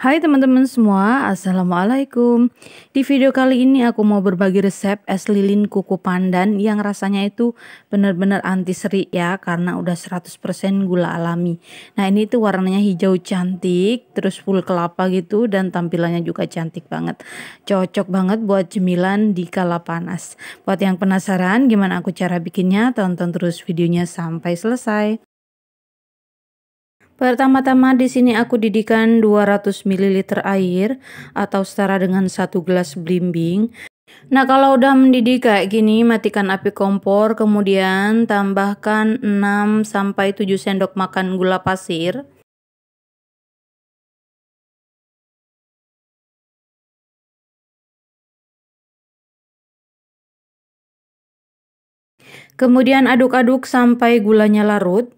Hai teman-teman semua, Assalamualaikum. Di video kali ini aku mau berbagi resep es lilin kuku pandan yang rasanya itu benar-benar anti seri ya, karena udah 100% gula alami. Nah ini tuh warnanya hijau cantik, terus full kelapa gitu, dan tampilannya juga cantik banget. Cocok banget buat cemilan di kala panas. Buat yang penasaran gimana aku cara bikinnya, tonton terus videonya sampai selesai. Pertama-tama di sini aku didihkan 200 ml air atau setara dengan 1 gelas belimbing. Nah, kalau udah mendidih kayak gini, matikan api kompor, kemudian tambahkan 6 sampai 7 sendok makan gula pasir. Kemudian aduk-aduk sampai gulanya larut.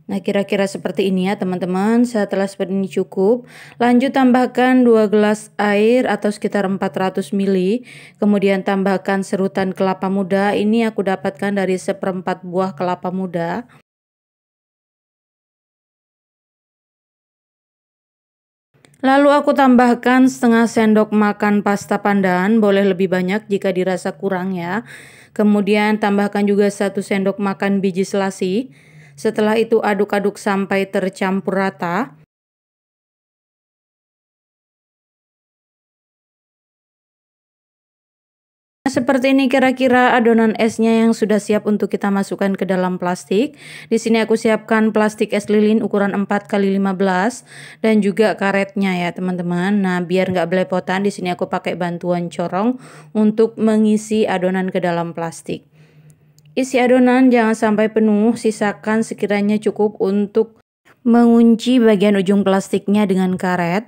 Nah, kira-kira seperti ini ya teman-teman. Setelah seperti ini cukup. Lanjut tambahkan 2 gelas air atau sekitar 400 ml. Kemudian tambahkan serutan kelapa muda. Ini aku dapatkan dari 1/4 buah kelapa muda. Lalu aku tambahkan setengah sendok makan pasta pandan. Boleh lebih banyak jika dirasa kurang ya. Kemudian tambahkan juga 1 sendok makan biji selasi. Setelah itu aduk-aduk sampai tercampur rata. Seperti ini kira-kira adonan esnya yang sudah siap untuk kita masukkan ke dalam plastik. Di sini aku siapkan plastik es lilin ukuran 4x15 dan juga karetnya ya teman-teman. Nah, biar nggak belepotan di sini aku pakai bantuan corong untuk mengisi adonan ke dalam plastik. Isi adonan jangan sampai penuh, sisakan sekiranya cukup untuk mengunci bagian ujung plastiknya dengan karet.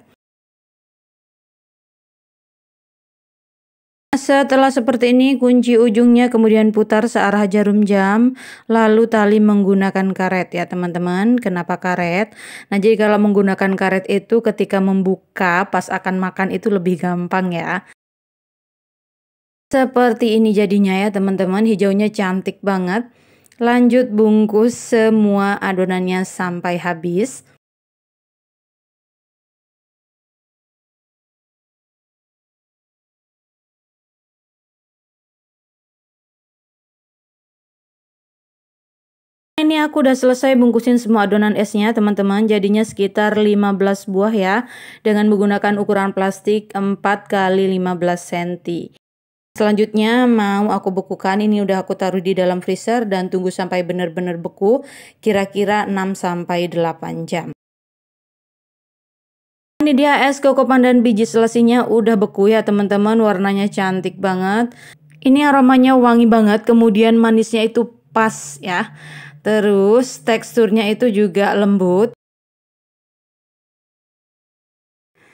Setelah seperti ini, kunci ujungnya kemudian putar searah jarum jam, lalu tali menggunakan karet ya teman-teman. Kenapa karet? Nah, jadi kalau menggunakan karet itu ketika membuka pas akan makan itu lebih gampang ya. Seperti ini jadinya ya teman-teman, hijaunya cantik banget. Lanjut bungkus semua adonannya sampai habis. Ini aku udah selesai bungkusin semua adonan esnya teman-teman, jadinya sekitar 15 buah ya, dengan menggunakan ukuran plastik 4x15 cm. Selanjutnya mau aku bekukan, ini udah aku taruh di dalam freezer dan tunggu sampai benar-benar beku, kira-kira 6 sampai 8 jam. Ini dia es koko pandan biji selasinya udah beku ya teman-teman, warnanya cantik banget. Ini aromanya wangi banget, kemudian manisnya itu pas ya. Terus teksturnya itu juga lembut.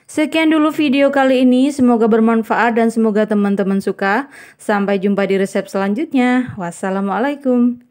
Sekian dulu video kali ini, semoga bermanfaat dan semoga teman-teman suka. Sampai jumpa di resep selanjutnya. Wassalamualaikum.